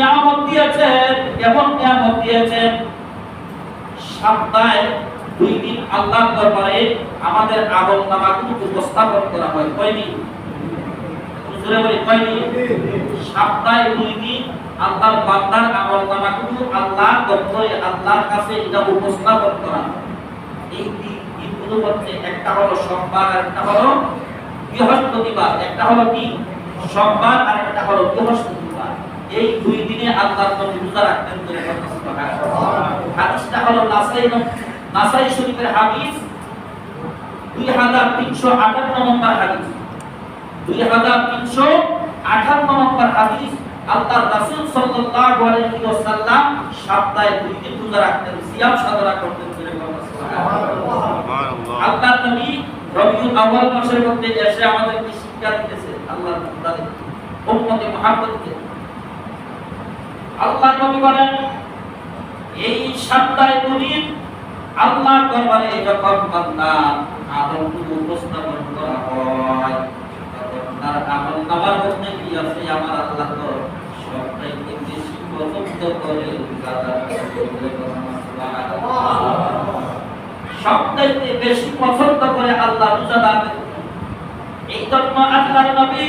নিয়ামত দিয়েছেন, কেমন নিয়ামত দিয়েছেন। সপ্তাহে 2 দিন আল্লাহর দরবারে আমাদের আমলনামাগুলো উপস্থাপন করা হয়। কয়দিন? জোরে বলি কয়দিন? সপ্তাহে 2 দিন আল্লাহর বান্দার আমলনামাগুলো আল্লাহর দরবারে আল্লাহর কাছে এটা উপস্থাপন করা হয়। এই দিনগুলো হচ্ছে, একটা হলো সোমবার, আর একটা হলো বৃহস্পতিবার। একটা হলো কি? সোমবার, আর একটা হলো বৃহস্পতিবার। এই 2 দিনে আল্লাহর নবী রোজা রাখতেন। হাদিসটা হলো নাসাই শরীফের হাদিস, 2358 নম্বর হাদিস। 2358 নম্বর হাদিস। আল্লাহর রাসূল সাল্লাল্লাহু আলাইহি ওয়াসাল্লাম সপ্তাহে 2 দিন রোজা রাখতেন, সিয়াম সাধনা করতেন। সুবহানাল্লাহ। আল্লাহর নবী রবিউল আউয়াল মাসের মধ্যে এসে আমাদেরকে শিক্ষা দিতেছে, আল্লাহর বান্দাদের উম্মতে মুহাম্মদকে। আল্লাহর নবী বলেন, এই সপ্তাহে 2 দিন আল্লাহর দরবারে যখন বান্দা আমলগুলো উপস্থাপন করা হয়, তখন তার আমলনামার মধ্যে কি আছে? আমার আল্লাহ তো সবচাইতে বেশি পছন্দ করে সবচাইতে বেশি পছন্দ করে আল্লাহ রোজাদারদের। এই জন্য আল্লাহর নবী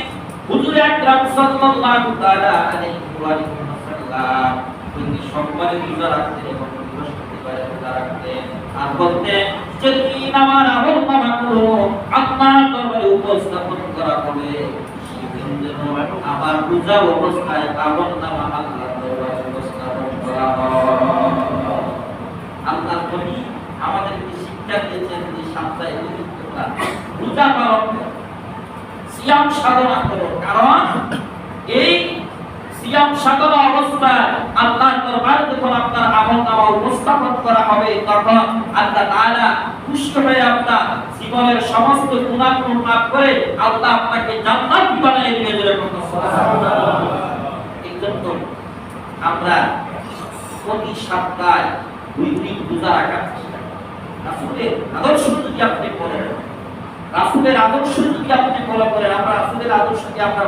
হুজুর আকরাম সাল্লাল্লাহু তাআলা আলাইহি ওয়াসাল্লাম তিনি সোমবারে রোজা রাখতেন এবং বৃহস্পতিবারে রোজা রাখতেন। আর বলতেন, যেদিন আমার আমলনামাগুলো আল্লাহর দরবারে উপস্থাপন করা হবে, সেদিন যেন আমার রোজা অবস্থায় আমলনামা আল্লাহর দরবারে উপস্থাপন করা হয়। আল্লাহর নবী আমাদেরকে শিক্ষা দিয়েছেন যে সপ্তাহে 2 দিন তোমরা রোজা পালন করো, সিয়াম সাধনা করো। কারণ এই সিয়াম সাধনা অবস্থায় আল্লাহর দরবারে যখন আপনার আমলনামা উপস্থাপন করা হবে, তখন আল্লাহ তাআলা খুশি হয়ে আপনার জীবনের সমস্ত গুনাহগুলো মাফ করে আল্লাহ আপনাকে জান্নাতি বানিয়ে দিবে। সুবহানাল্লাহ। এই জন্য আমরা প্রতি সপ্তাহে 2 দিন রোজা রাখা। রাসূলের আদর্শ যদি আপনি পড়েন, রাসূলের আদর্শ যদি আপনি ফলো করেন, আমরা রাসূলের আদর্শকে আমরা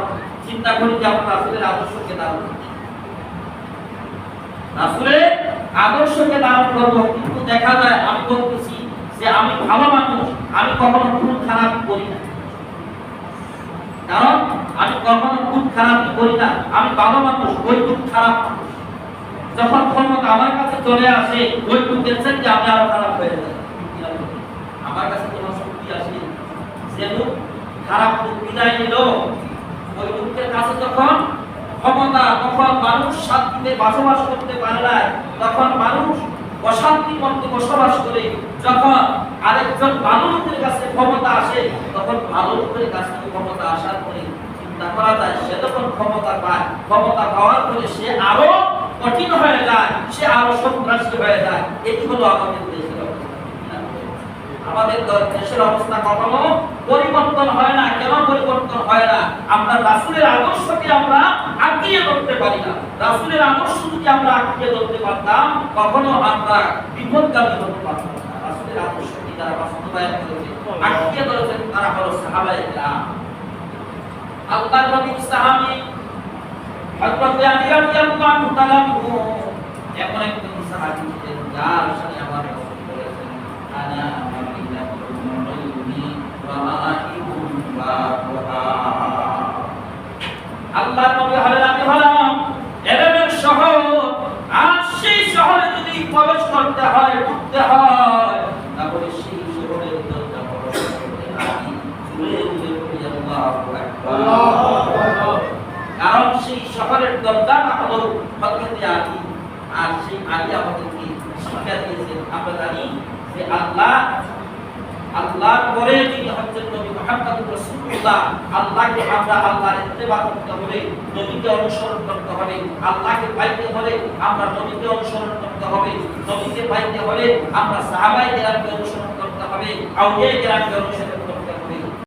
চিন্তা করি যে আমরা রাসূলের আদর্শকে ধারণ করি, রাসূলের আদর্শকে ধারণ করব, কিন্তু দেখা যায় আমি বলতেছি যে আমি ভালো মানুষ, আমি কখনো খুব খারাপ করি না। কারণ আমি কখনো খুব খারাপ করি না, আমি ভালো মানুষ, ওই খুব খারাপ মানুষ। যখন ক্ষমতা আমার কাছে চলে আসে, ওই খুব দেখছেন যে আমি আরো খারাপ হয়ে যাই। আমার কাছে কোনো শক্তি আসে, যে লোক খারাপ লোক বিদায় নিল, ওই লোকের কাছে যখন ক্ষমতা, তখন মানুষ শান্তিতে বসবাস করতে পারে না, তখন মানুষ অশান্তির মধ্যে বসবাস করে। যখন আরেকজন ভালো লোকের কাছে ক্ষমতা আসে, তখন ভালো লোকের কাছে ক্ষমতা আসার পরে চিন্তা করা যায়, সে যখন ক্ষমতা পায়, ক্ষমতা পাওয়ার পরে সে আরো কঠিন হয়ে যায়, সে আরো সন্ত্রাসী হয়ে যায়। এটি হলো আমাদের দেশের অবস্থা। আমাদের দেশের অবস্থা কখনো পরিবর্তন হয় না। কেন পরিবর্তন হয় না? আমরা রাসূলের আদর্শকে আমরা আঁকড়িয়ে ধরতে পারি না। রাসূলের আদর্শ যদি আমরা আঁকড়িয়ে ধরতে পারতাম, কখনো আমরা বিপদগামী হতে পারতাম না। রাসূলের আদর্শকে যারা বাস্তবায়ন করেছে, আঁকড়িয়ে ধরেছেন, তারা হলো সাহাবায়ে কেরাম। আল্লাহর নবীর সাহাবী হযরত আলী রাদিয়াল্লাহু তাআলা এমন একজন সাহাবী ছিলেন, যার সাথে আমার রাসূল বলেছেন, আনা আল্লাহর নবী হলেন, আমি হলাম এলেমের শহর। আর সেই শহরে যদি প্রবেশ করতে হয়, ঢুকতে হয়, তাহলে সেই শহরের দরজা প্রবেশ করতে আমি জুড়ে জুড়ে বলি আল্লাহু আকবার। কারণ সেই শহরের দরজাটা হলো হযরত আলী। আর সেই আলী আমাদেরকে শিক্ষা দিয়েছেন। আমরা জানি যে আল্লাহর পরে যিনি হচ্ছেন নবী মুহাম্মদুর রাসূলুল্লাহ। আল্লাহকে আমরা আল্লাহর ইত্তেবা করতে হবে, নবীকে অনুসরণ করতে হবে। আল্লাহকে পাইতে হলে আমরা নবীকে অনুসরণ করতে হবে, নবীকে পাইতে হলে আমরা সাহাবায়ে কেরামকে অনুসরণ করতে হবে, আউলিয়ায়ে কেরামকে অনুসরণ